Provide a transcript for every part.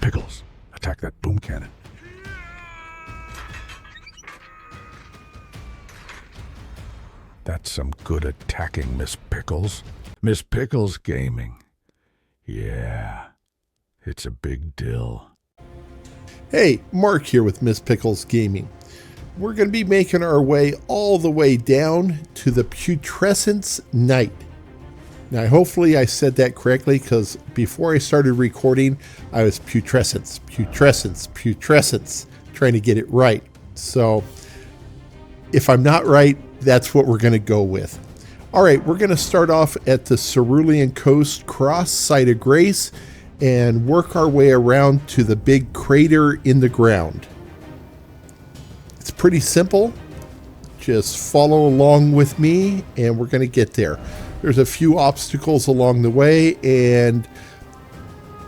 Pickles, attack that boom cannon. That's some good attacking, Miss Pickles. Miss Pickles Gaming. Yeah, it's a big deal. Hey, Mark here with Miss Pickles Gaming. We're going to be making our way all the way down to the Putrescence Night. Now, hopefully I said that correctly, because before I started recording, I was Putrescence, trying to get it right. So, if I'm not right, that's what we're going to go with. All right, we're going to start off at the Cerulean Coast Cross Site of Grace and work our way around to the big crater in the ground. It's pretty simple. Just follow along with me and we're going to get there. There's a few obstacles along the way, and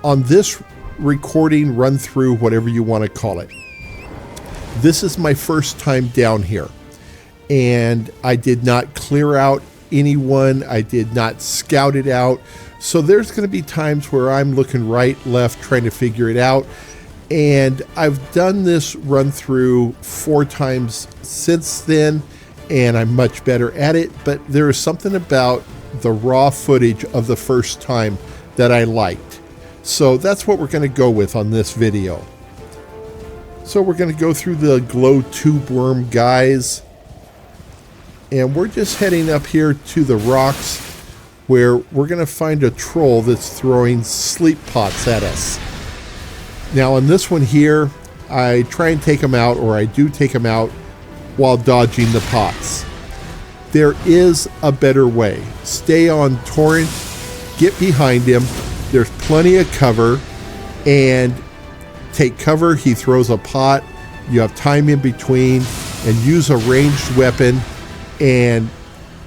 on this recording, run through, whatever you want to call it. This is my first time down here, and I did not clear out anyone. I did not scout it out. So there's going to be times where I'm looking right, left, trying to figure it out. And I've done this run through 4 times since then, and I'm much better at it. But there is something about the raw footage of the first time that I liked. So that's what we're going to go with on this video. So we're going to go through the glow tube worm guys. And we're just heading up here to the rocks where we're going to find a troll that's throwing sleep pots at us. Now on this one here, I try and take them out, or I do take them out while dodging the pots. There is a better way. Stay on Torrent, get behind him. There's plenty of cover, and take cover. He throws a pot. You have time in between, and use a ranged weapon, and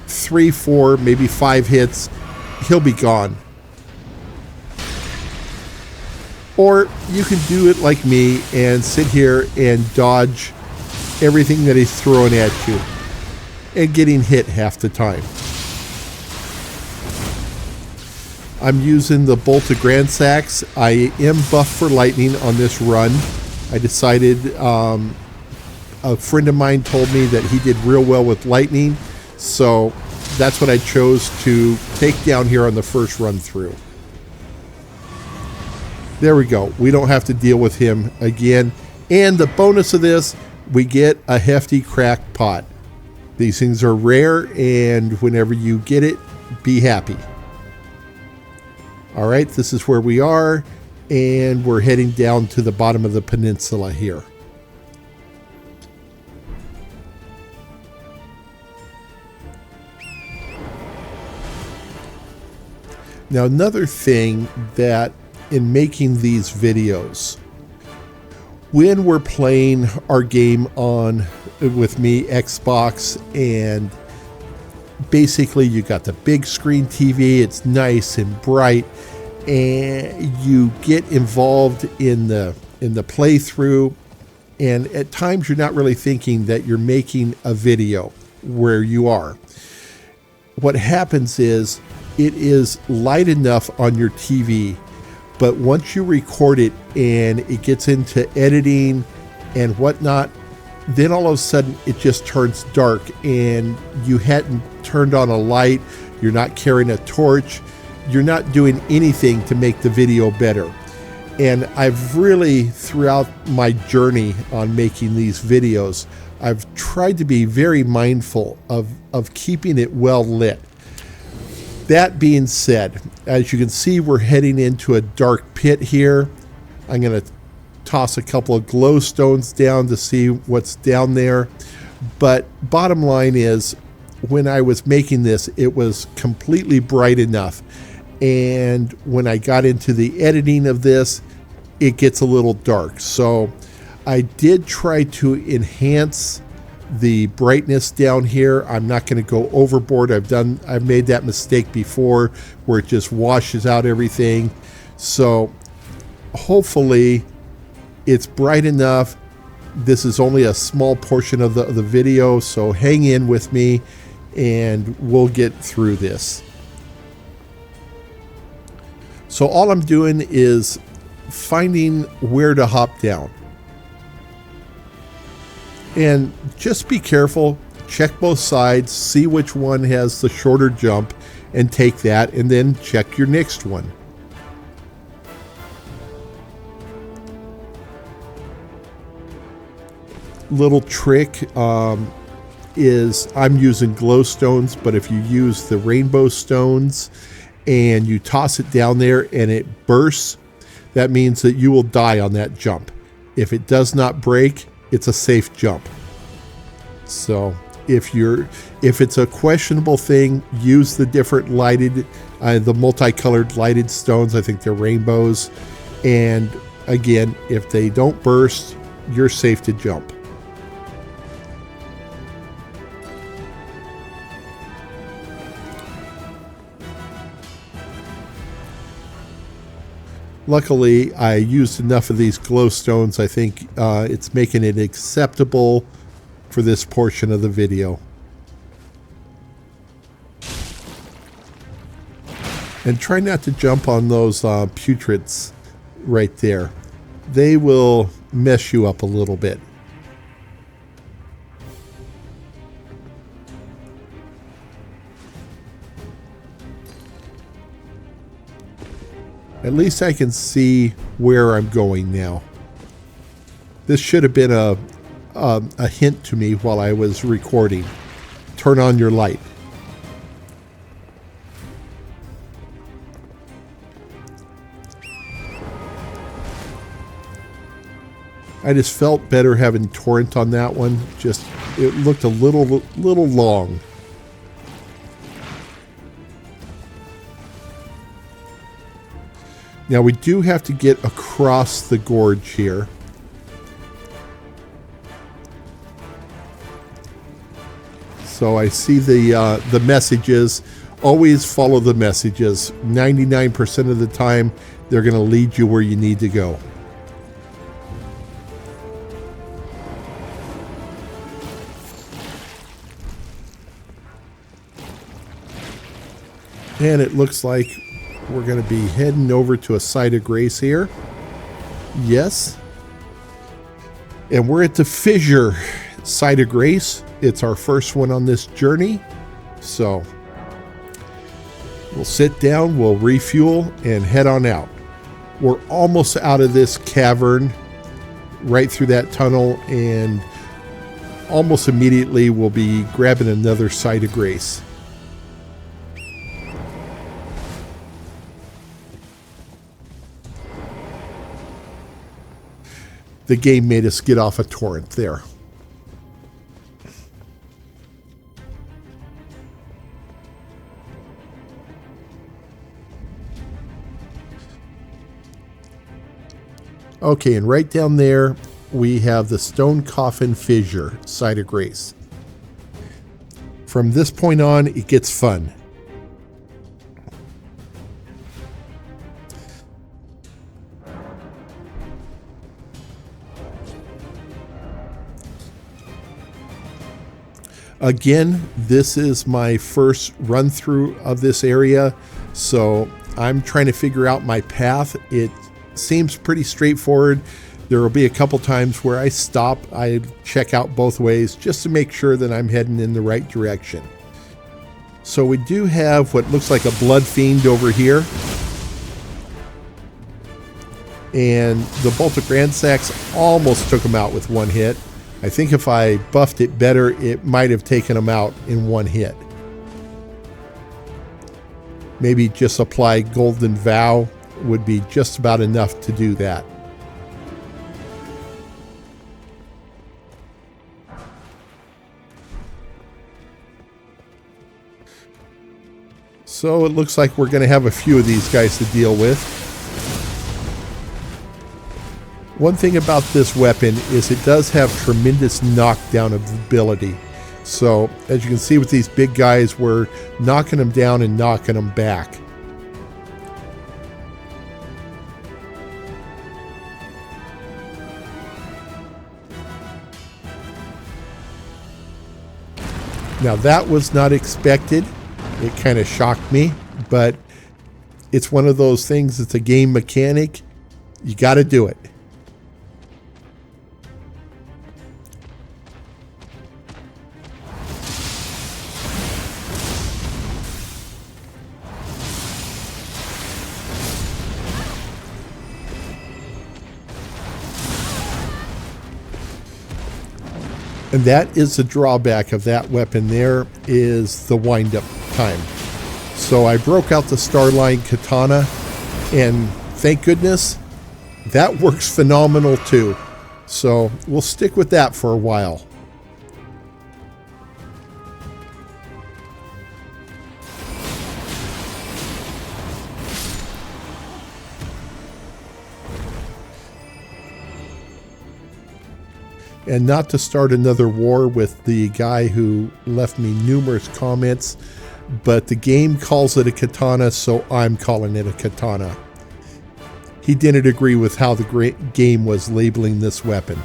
3, 4, maybe 5 hits, he'll be gone. Or you can do it like me and sit here and dodge everything that he's throwing at you and getting hit half the time. I'm using the Bolt of Grandsax. I am buffed for lightning on this run. I decided, a friend of mine told me that he did real well with lightning, so that's what I chose to take down here on the first run through. There we go. We don't have to deal with him again. And the bonus of this, we get a hefty cracked pot. These things are rare, and whenever you get it, be happy. All right, this is where we are, and we're heading down to the bottom of the peninsula here. Now, another thing that in making these videos, when we're playing our game on, with me, Xbox, and basically you got the big screen TV, it's nice and bright, and you get involved in the playthrough, and at times you're not really thinking that you're making a video where you are. What happens is it is light enough on your TV, but once you record it and it gets into editing and whatnot, then all of a sudden it just turns dark, and you hadn't turned on a light, you're not carrying a torch, you're not doing anything to make the video better. And I've really, throughout my journey on making these videos, I've tried to be very mindful of keeping it well lit. That being said, as you can see, we're heading into a dark pit here. I'm going to toss a couple of glow stones down to see what's down there. But bottom line is, when I was making this, it was completely bright enough. And when I got into the editing of this, it gets a little dark. So I did try to enhance the brightness down here. I'm not going to go overboard. I've made that mistake before where it just washes out everything. So hopefully it's bright enough. This is only a small portion of the video, so hang in with me and we'll get through this. So all I'm doing is finding where to hop down. And just be careful, check both sides, see which one has the shorter jump, and take that, and then check your next one. Little trick is I'm using glow stones, but if you use the rainbow stones and you toss it down there and it bursts, that means that you will die on that jump. If it does not break, it's a safe jump. So if it's a questionable thing, use the different lighted, the multicolored lighted stones. I think they're rainbows. And again, if they don't burst, you're safe to jump. Luckily, I used enough of these glow stones. I think it's making it acceptable for this portion of the video. And try not to jump on those putreds right there. They will mess you up a little bit. At least I can see where I'm going now. This should have been a hint to me while I was recording. Turn on your light. I just felt better having torrent on that one. Just, it looked a little long. Now we do have to get across the gorge here. So I see the messages. Always follow the messages. 99% of the time, they're going to lead you where you need to go. And it looks like we're going to be heading over to a site of grace here. Yes. And we're at the Fissure site of grace. It's our first one on this journey. So we'll sit down, we'll refuel, and head on out. We're almost out of this cavern, right through that tunnel, and almost immediately we'll be grabbing another site of grace. The game made us get off a torrent there. Okay, and right down there, we have the Stone Coffin Fissure, site of grace. From this point on, it gets fun. Again, this is my first run through of this area, so I'm trying to figure out my path. It seems pretty straightforward. There will be a couple times where I stop, I check out both ways just to make sure that I'm heading in the right direction. So we do have what looks like a blood fiend over here. And the Boltic Ransacks almost took him out with one hit. I think if I buffed it better, it might have taken him out in one hit. Maybe just apply Golden Vow would be just about enough to do that. So it looks like we're going to have a few of these guys to deal with. One thing about this weapon is it does have tremendous knockdown ability. So as you can see with these big guys, we're knocking them down and knocking them back. Now that was not expected. It kind of shocked me, but it's one of those things, it's a game mechanic. You got to do it. And that is the drawback of that weapon there, is the wind-up time. So I broke out the Starline Katana, and thank goodness, that works phenomenal too. So we'll stick with that for a while. And not to start another war with the guy who left me numerous comments, but the game calls it a katana, so I'm calling it a katana. He didn't agree with how the game was labeling this weapon.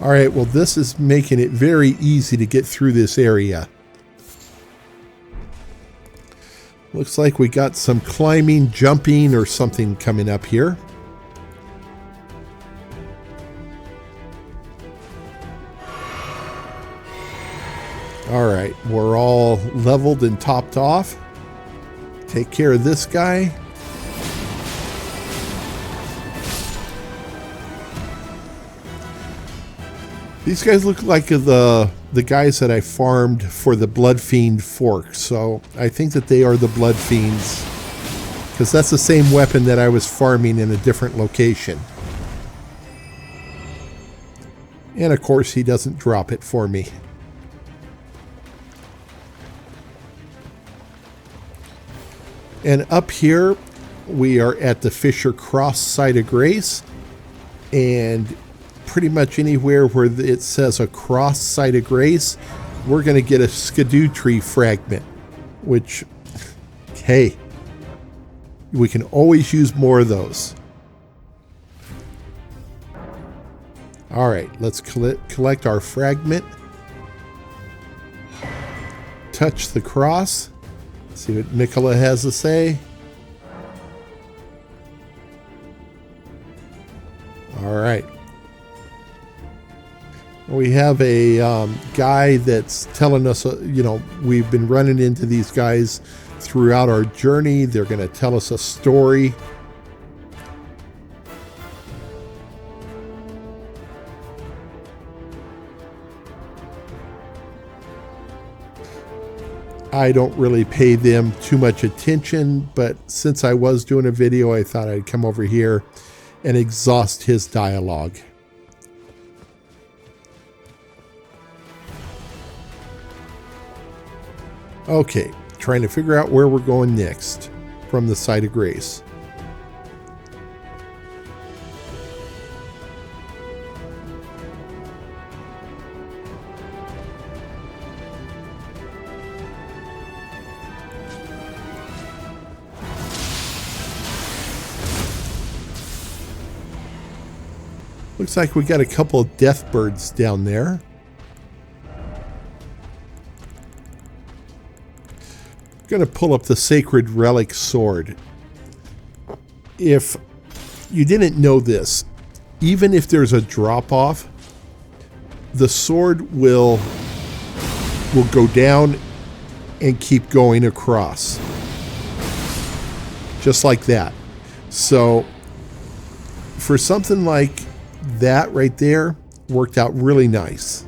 All right, well, this is making it very easy to get through this area. Looks like we got some climbing, jumping, or something coming up here. All right, we're all leveled and topped off. Take care of this guy. These guys look like the guys that I farmed for the Blood Fiend Fork, so I think that they are the Blood Fiends, because that's the same weapon that I was farming in a different location. And of course he doesn't drop it for me. And up here we are at the Fisher Cross Site of Grace, and pretty much anywhere where it says a cross Site of Grace, we're going to get a skidoo tree fragment, which, hey, we can always use more of those. All right, let's collect our fragment. Touch the cross. See what Nicola has to say. All right. We have a guy that's telling us, we've been running into these guys throughout our journey. They're going to tell us a story. I don't really pay them too much attention, but since I was doing a video, I thought I'd come over here and exhaust his dialogue. Okay, trying to figure out where we're going next from the Site of Grace. Looks like we got a couple of death birds down there. Going to pull up the Sacred Relic Sword. If you didn't know this, even if there's a drop off, the sword will go down and keep going across, just like that. So for something like that right there, worked out really nice.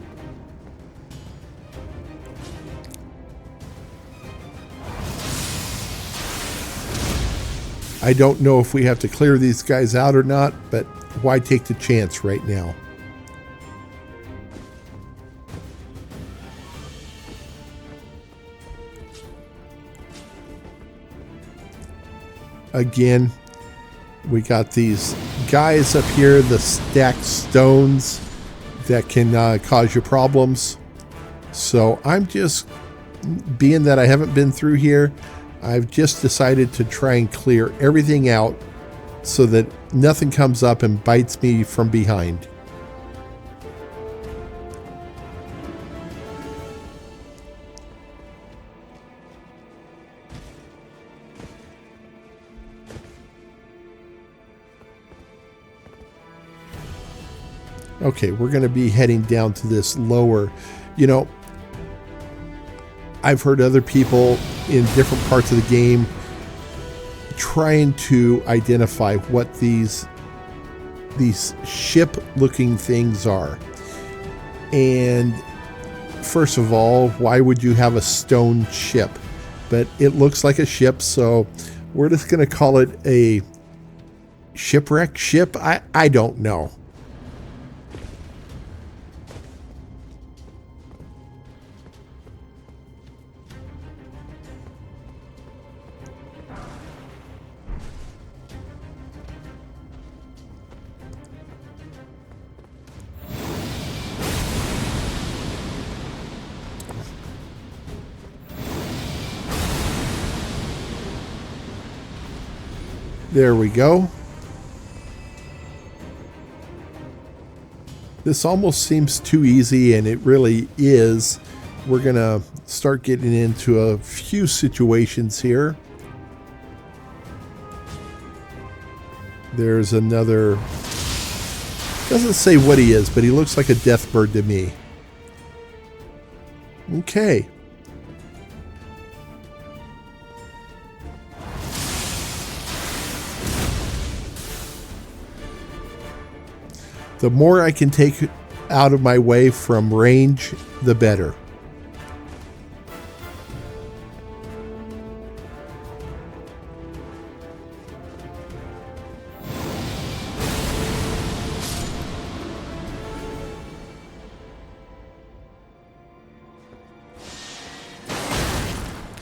I don't know if we have to clear these guys out or not, but why take the chance right now? Again, we got these guys up here, the stacked stones that can cause you problems. So I'm just, being that I haven't been through here, I've just decided to try and clear everything out so that nothing comes up and bites me from behind. Okay, we're going to be heading down to this lower. You know, I've heard other people in different parts of the game trying to identify what these ship-looking things are. And first of all, why would you have a stone ship? But it looks like a ship, so we're just going to call it a shipwreck ship. I don't know. There we go. This almost seems too easy, and it really is. We're going to start getting into a few situations here. There's another... Doesn't say what he is, but he looks like a death bird to me. Okay. The more I can take out of my way from range, the better.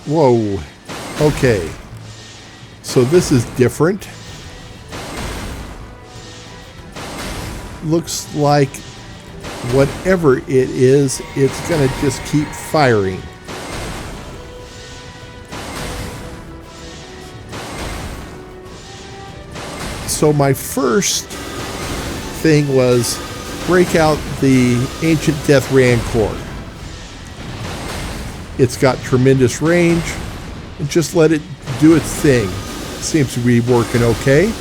Whoa. Okay. So this is different. Looks like whatever it is, it's going to just keep firing. So my first thing was break out the Ancient Death Rancor. It's got tremendous range, and just let it do its thing. Seems to be working okay.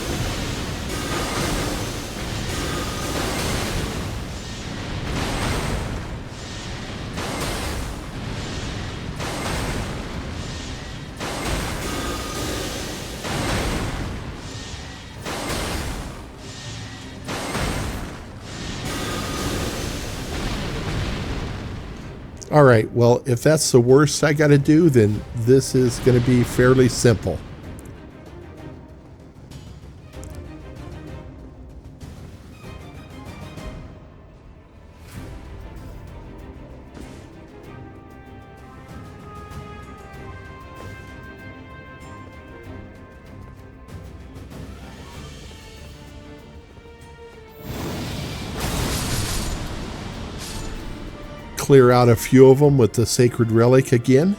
All right, well, if that's the worst I got to do, then this is going to be fairly simple. Clear out a few of them with the Sacred Relic again.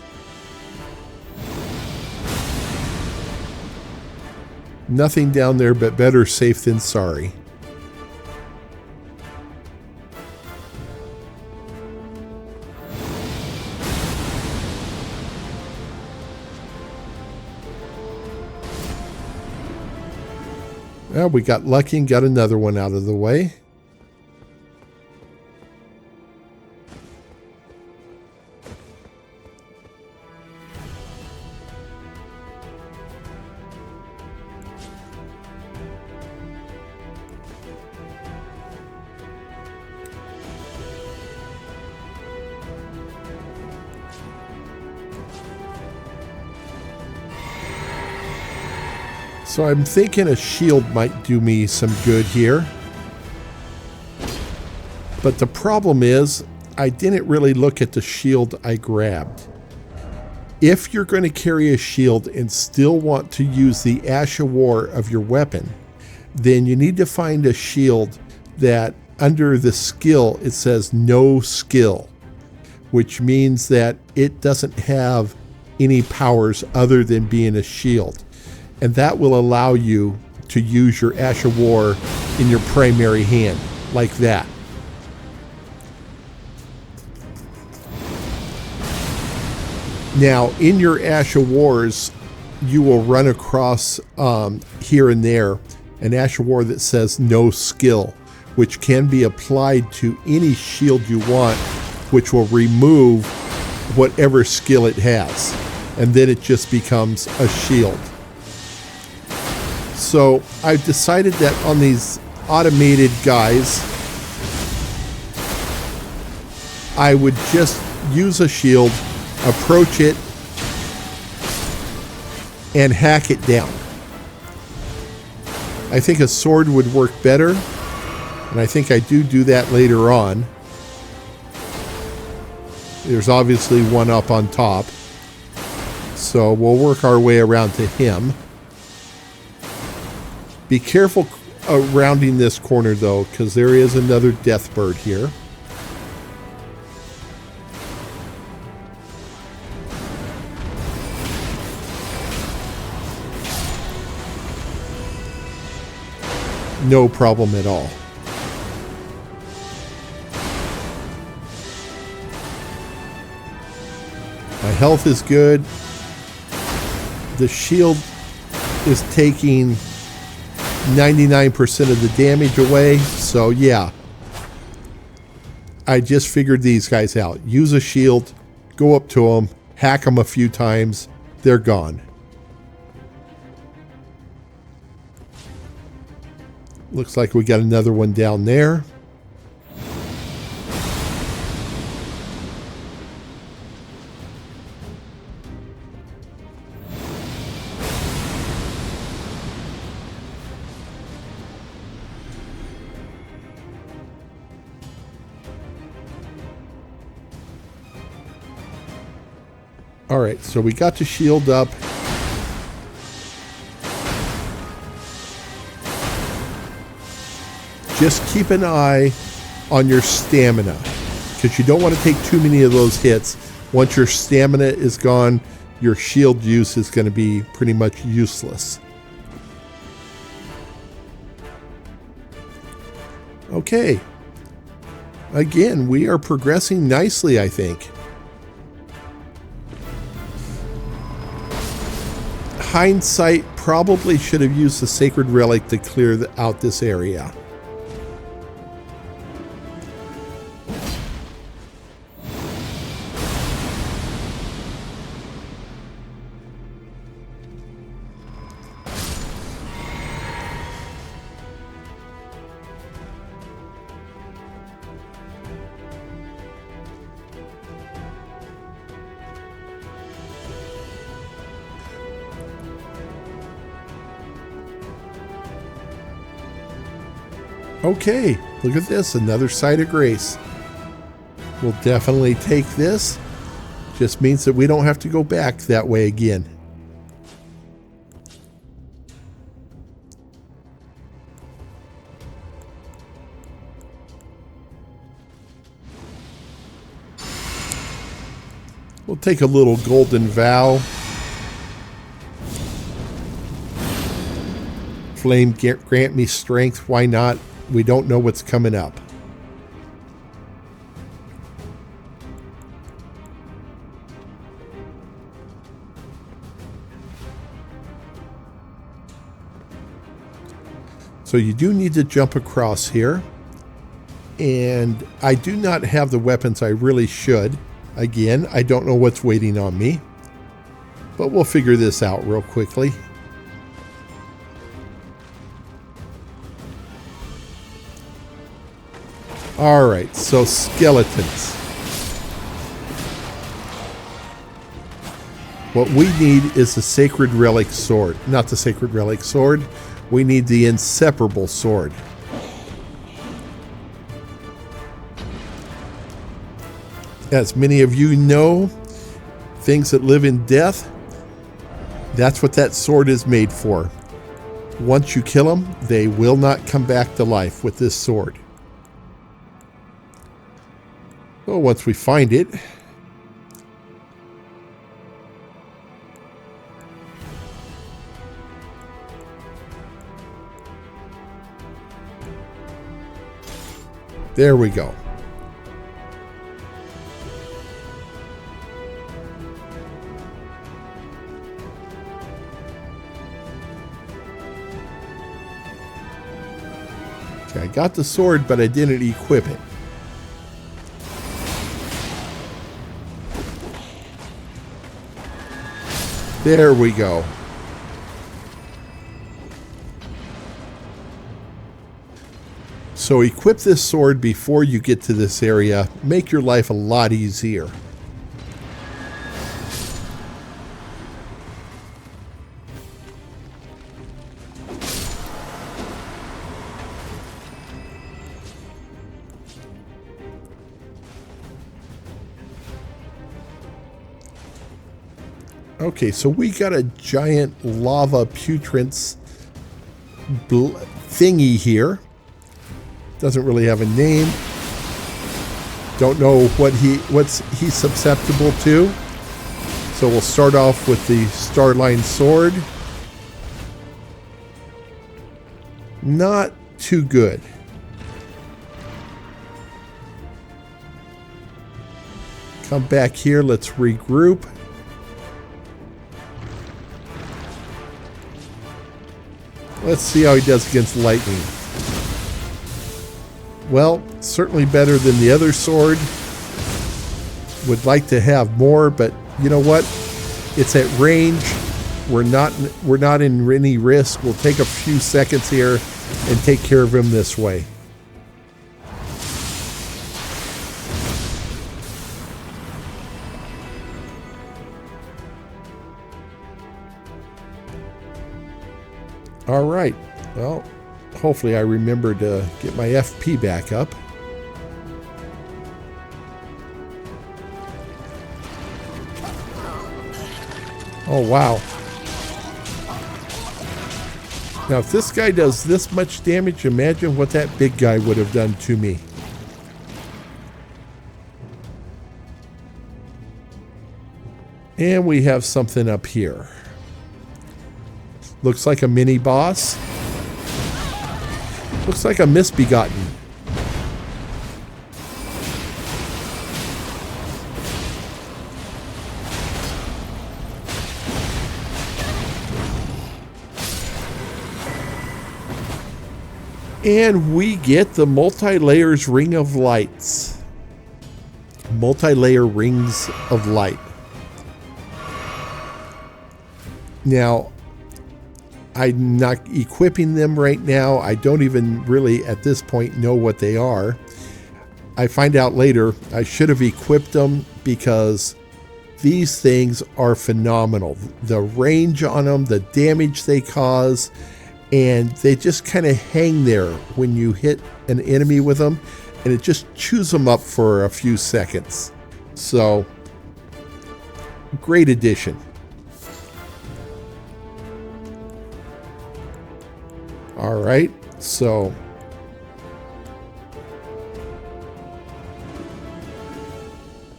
Nothing down there, but better safe than sorry. Well, we got lucky and got another one out of the way. So I'm thinking a shield might do me some good here. But the problem is, I didn't really look at the shield I grabbed. If you're going to carry a shield and still want to use the Ash of War of your weapon, then you need to find a shield that under the skill it says no skill, which means that it doesn't have any powers other than being a shield. And that will allow you to use your Ash of War in your primary hand, like that. Now, in your Ash of Wars, you will run across here and there an Ash of War that says no skill, which can be applied to any shield you want, which will remove whatever skill it has. And then it just becomes a shield. So I've decided that on these automated guys, I would just use a shield, approach it, and hack it down. I think a sword would work better, and I think I do that later on. There's obviously one up on top, so we'll work our way around to him. Be careful rounding this corner though, because there is another death bird here. No problem at all. My health is good. The shield is taking 99% of the damage away. So yeah, I just figured these guys out. Use a shield, go up to them, hack them a few times, they're gone. Looks like we got another one down there. All right, so we got the shield up. Just keep an eye on your stamina, because you don't want to take too many of those hits. Once your stamina is gone, your shield use is going to be pretty much useless. Okay. Again, we are progressing nicely, I think. Hindsight, probably should have used the Sacred Relic to clear out this area. Okay, look at this, another Site of Grace. We'll definitely take this. Just means that we don't have to go back that way again. We'll take a little golden vow. Flame, grant me strength. Why not? We don't know what's coming up. So you do need to jump across here. And I do not have the weapons I really should. Again, I don't know what's waiting on me. But we'll figure this out real quickly. Alright, so skeletons. What we need is the Sacred Relic Sword. Not the Sacred Relic Sword. We need the Inseparable Sword. As many of you know, things that live in death, that's what that sword is made for. Once you kill them, they will not come back to life with this sword. Well, once we find it, there we go. Okay, I got the sword, but I didn't equip it. There we go. So equip this sword before you get to this area. Make your life a lot easier. Okay, so we got a giant lava putrescence thingy here. Doesn't really have a name. Don't know what's he susceptible to. So we'll start off with the Starline sword. Not too good. Come back here, let's regroup. Let's see how he does against lightning. Well, certainly better than the other sword. Would like to have more, but you know what? It's at range. We're not in any risk. We'll take a few seconds here and take care of him this way. All right. Well, hopefully I remember to get my FP back up. Oh, wow. Now, if this guy does this much damage, imagine what that big guy would have done to me. And we have something up here. Looks like a mini boss. Looks like a misbegotten. And we get the multi-layers ring of lights. Multi-layer rings of light. Now, I'm not equipping them right now. I don't even really at this point know what they are. I find out later. I should have equipped them because these things are phenomenal. The range on them, the damage they cause, and they just kind of hang there when you hit an enemy with them, and it just chews them up for a few seconds. So, great addition. All right, so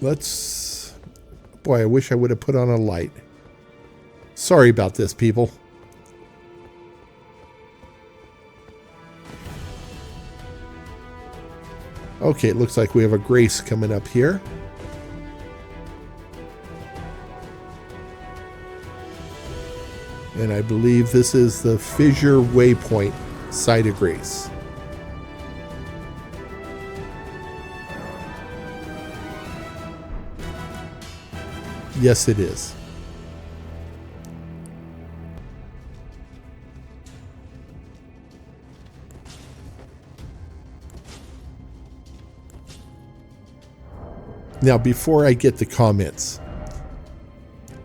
let's, boy, I wish I would have put on a light. Sorry about this, people. Okay, it looks like we have a grace coming up here. And I believe this is the Fissure Waypoint Site of Grace. Yes, it is. Now, before I get the comments,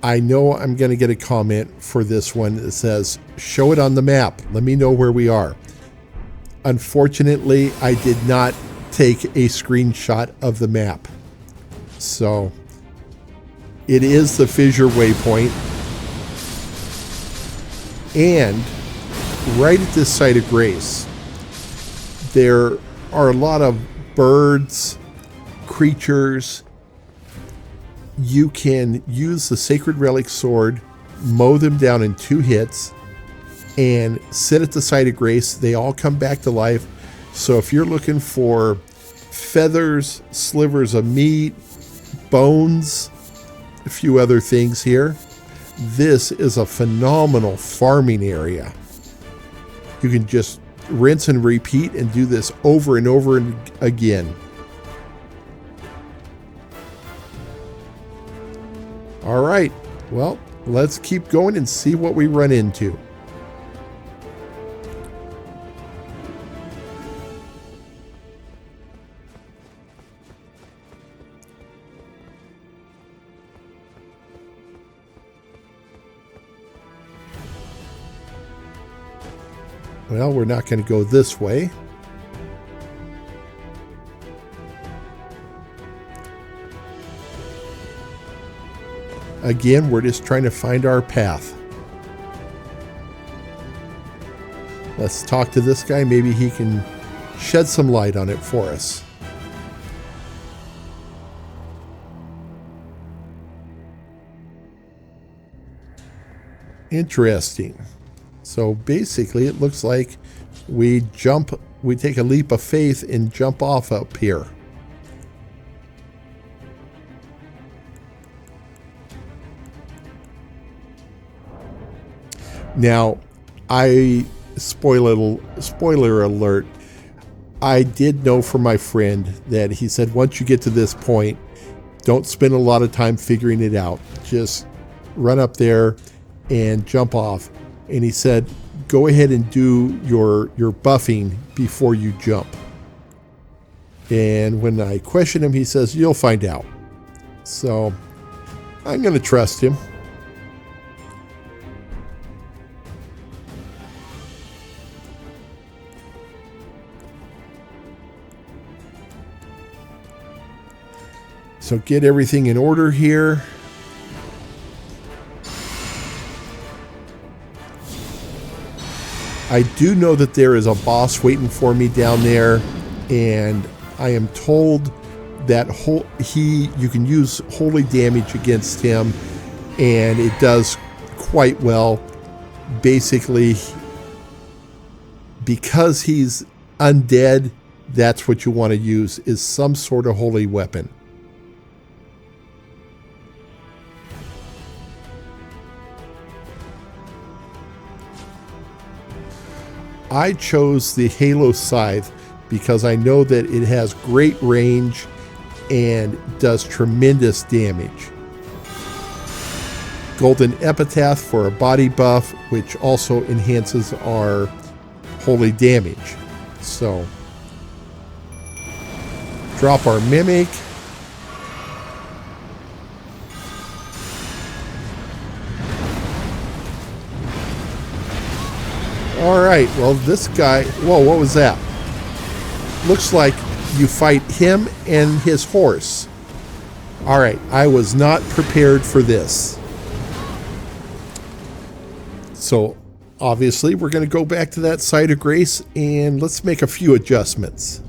I know I'm going to get a comment for this one that says, show it on the map. Let me know where we are. Unfortunately, I did not take a screenshot of the map. So, it is the Fissure Waypoint. And right at this Site of Grace, there are a lot of birds, creatures. You can use the Sacred Relic Sword, mow them down in 2 hits, and sit at the Site of Grace. They all come back to life. So if you're looking for feathers, slivers of meat, bones, a few other things here, this is a phenomenal farming area. You can just rinse and repeat and do this over and over again. All right, well, let's keep going and see what we run into. Well, we're not going to go this way. Again, we're just trying to find our path. Let's talk to this guy. Maybe he can shed some light on it for us. Interesting. So basically, it looks like we take a leap of faith and jump off up here. Now, spoiler alert, I did know from my friend that he said once you get to this point, don't spend a lot of time figuring it out. Just run up there and jump off. And he said, go ahead and do your buffing before you jump. And when I questioned him, he says, you'll find out. So I'm going to trust him. So get everything in order here. I do know that there is a boss waiting for me down there, and I am told that you can use holy damage against him, and it does quite well. Basically, because he's undead, that's what you want to use, is some sort of holy weapon. I chose the Halo Scythe because I know that it has great range and does tremendous damage. Golden Epitaph for a body buff, which also enhances our holy damage. So, drop our Mimic. All right, well, this guy, whoa, what was that? Looks like you fight him and his horse. All right, I was not prepared for this. So, obviously, we're going to go back to that site of grace, and let's make a few adjustments.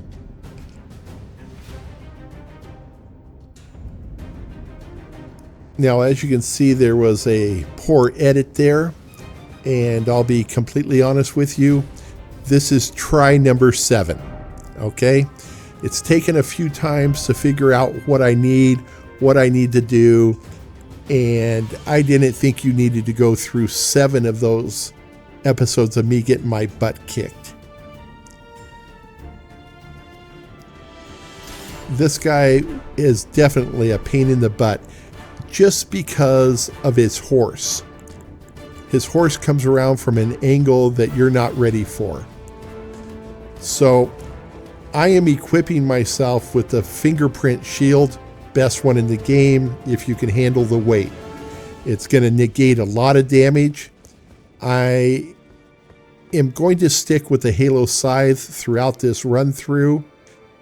Now, as you can see, there was a poor edit there. And I'll be completely honest with you, this is try number 7, okay? It's taken a few times to figure out what I need to do, and I didn't think you needed to go through 7 of those episodes of me getting my butt kicked. This guy is definitely a pain in the butt just because of his horse. His horse comes around from an angle that you're not ready for. So I am equipping myself with the fingerprint shield, best one in the game if you can handle the weight. It's going to negate a lot of damage. I am going to stick with the Halo Scythe throughout this run through.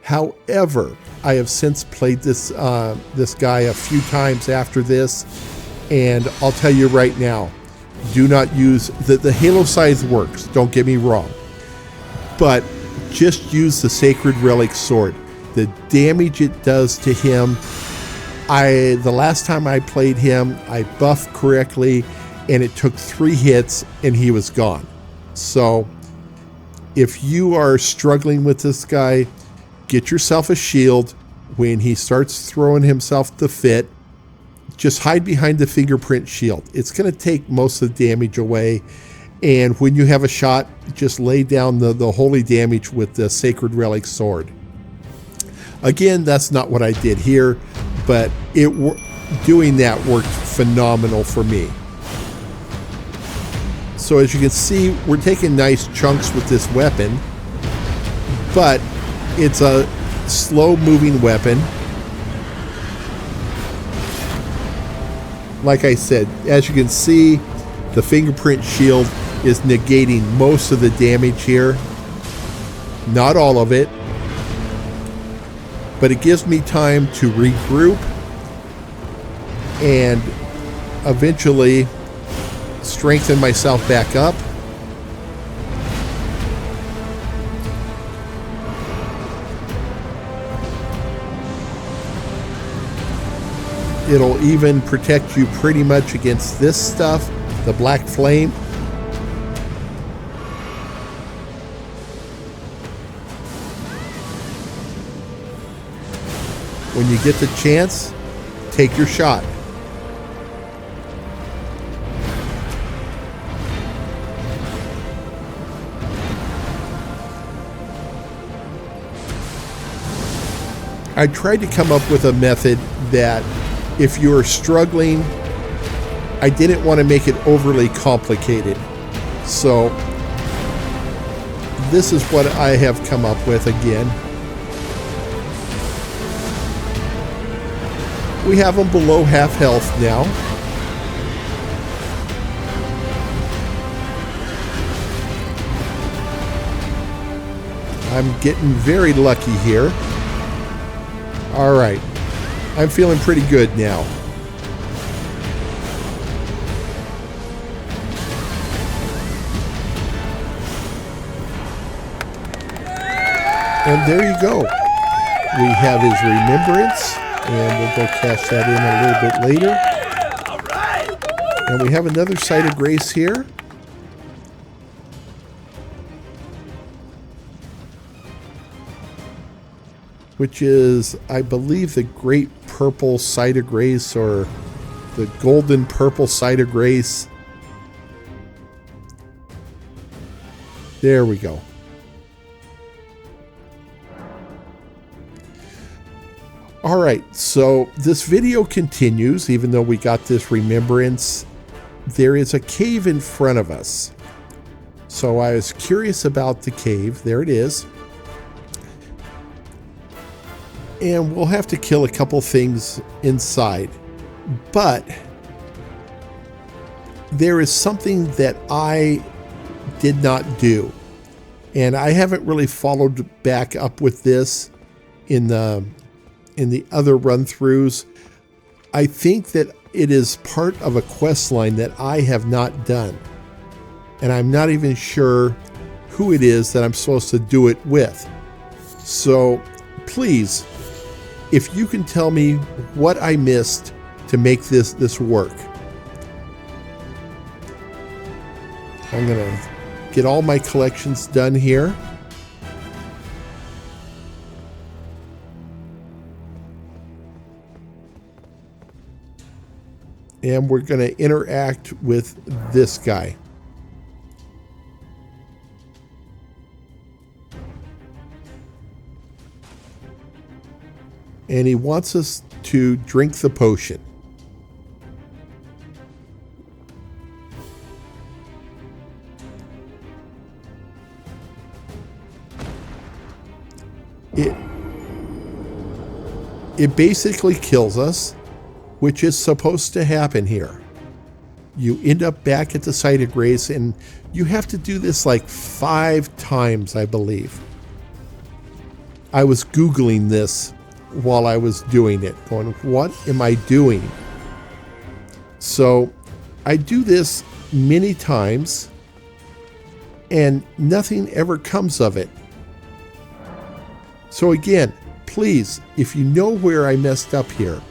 However, I have since played this guy a few times after this, and I'll tell you right now, do not use the Halo Scythe works, don't get me wrong, but just use the Sacred Relic Sword. The damage it does to him, the last time I played him, I buffed correctly, and it took 3 hits and he was gone. So if you are struggling with this guy, get yourself a shield. When he starts throwing himself the fit, just hide behind the fingerprint shield. It's going to take most of the damage away, And when you have a shot, just lay down the holy damage with the Sacred Relic Sword. Again, that's not what I did here, but doing that worked phenomenal for me. So as you can see, we're taking nice chunks with this weapon, but it's a slow-moving weapon. Like I said, as you can see, the fingerprint shield is negating most of the damage here. Not all of it, but it gives me time to regroup and eventually strengthen myself back up. It'll even protect you pretty much against this stuff, the black flame. When you get the chance, take your shot. I tried to come up with a method that if you're struggling, I didn't want to make it overly complicated. So this is what I have come up with again. We have them below half health now. I'm getting very lucky here. All right. I'm feeling pretty good now. And there you go. We have his remembrance, and we'll go cash that in a little bit later. And we have another site of grace here. Which is, I believe, the Great Purple Site of Grace, or the Golden Purple Site of Grace. There we go. All right, so this video continues, even though we got this remembrance. There is a cave in front of us. So I was curious about the cave. There it is. And we'll have to kill a couple things inside. But there is something that I did not do. And I haven't really followed back up with this in the other run-throughs. I think that it is part of a quest line that I have not done. And I'm not even sure who it is that I'm supposed to do it with. So please, if you can tell me what I missed to make this work. I'm going to get all my collections done here. And we're going to interact with this guy. And he wants us to drink the potion. It basically kills us, which is supposed to happen here. You end up back at the site of grace, and you have to do this like 5 times, I believe. I was Googling this while I was doing it, going, what am I doing? So I do this many times and nothing ever comes of it. So again, please, if you know where I messed up here,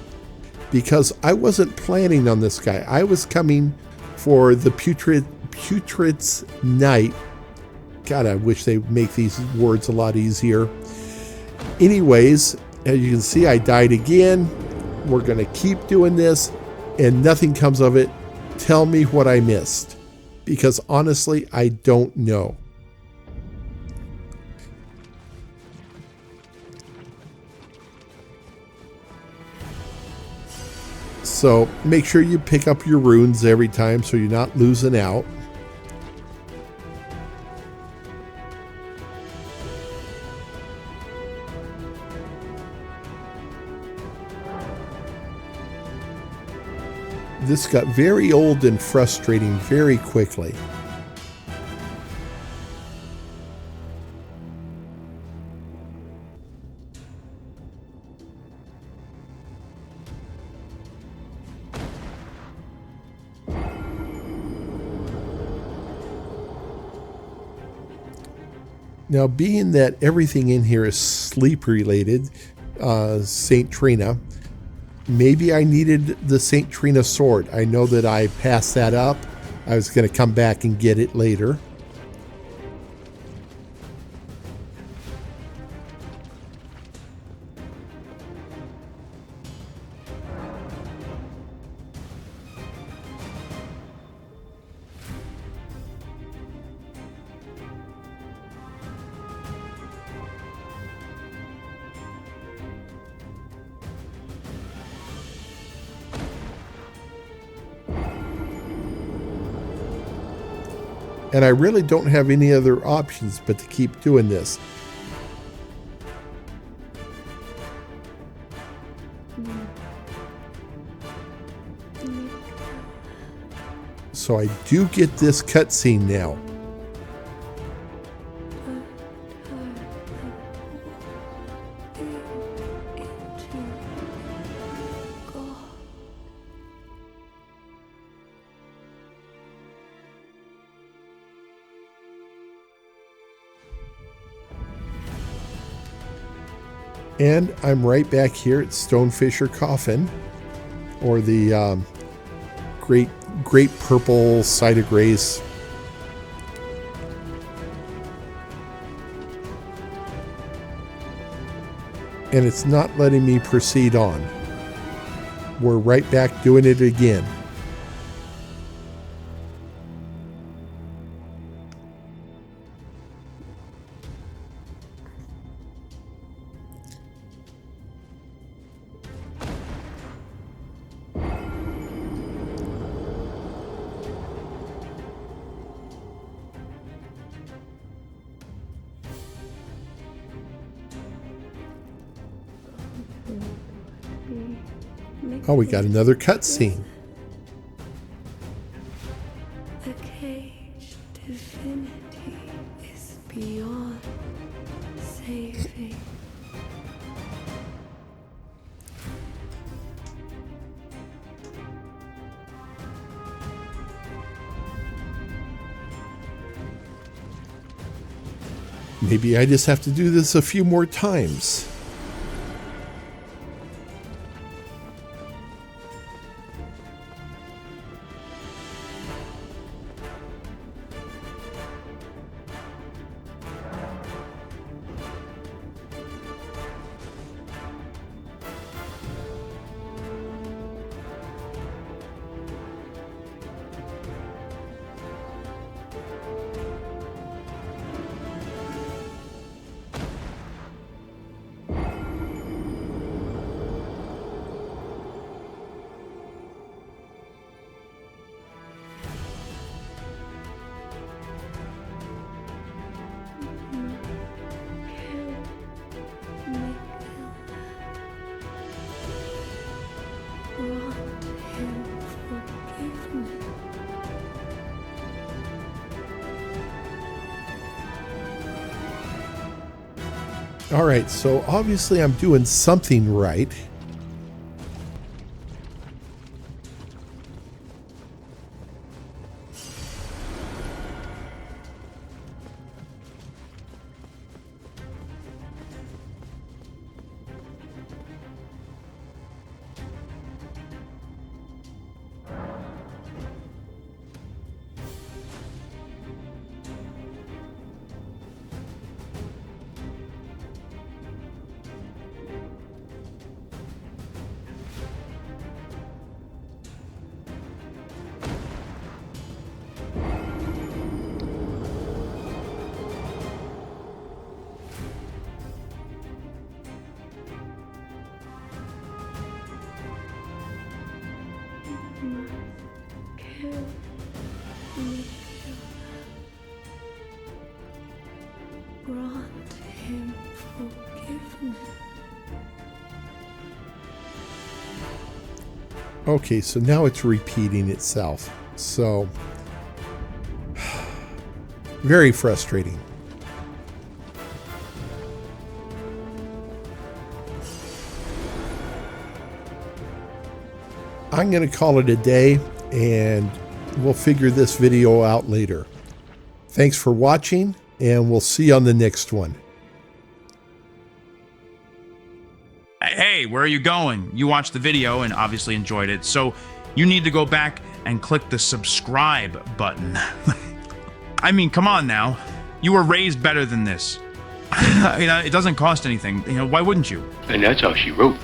because I wasn't planning on this guy. I was coming for the Putrescence Night. God, I wish they would make these words a lot easier. Anyways, as you can see, I died again. We're going to keep doing this, and nothing comes of it. Tell me what I missed. because honestly, I don't know. So make sure you pick up your runes every time so you're not losing out. This got very old and frustrating very quickly. Now, being that everything in here is sleep related, St. Trina, maybe I needed the St. Trina sword. I know that I passed that up. I was going to come back and get it later. And I really don't have any other options but to keep doing this. So I do get this cutscene now. And I'm right back here at Stonefisher Coffin, or the great purple site of grace. And it's not letting me proceed on. We're right back doing it again. Oh, we got another cutscene. The caged divinity is beyond saving. Maybe I just have to do this a few more times. All right, so obviously I'm doing something right. kill me. Grant him forgiveness. Okay, so now it's repeating itself. So, very frustrating. I'm going to call it a day, and we'll figure this video out later. Thanks for watching, and we'll see you on the next one. Hey, where are you going? You watched the video and obviously enjoyed it, so you need to go back and click the subscribe button. I mean, come on now. You were raised better than this. It doesn't cost anything. Why wouldn't you? And that's all she wrote.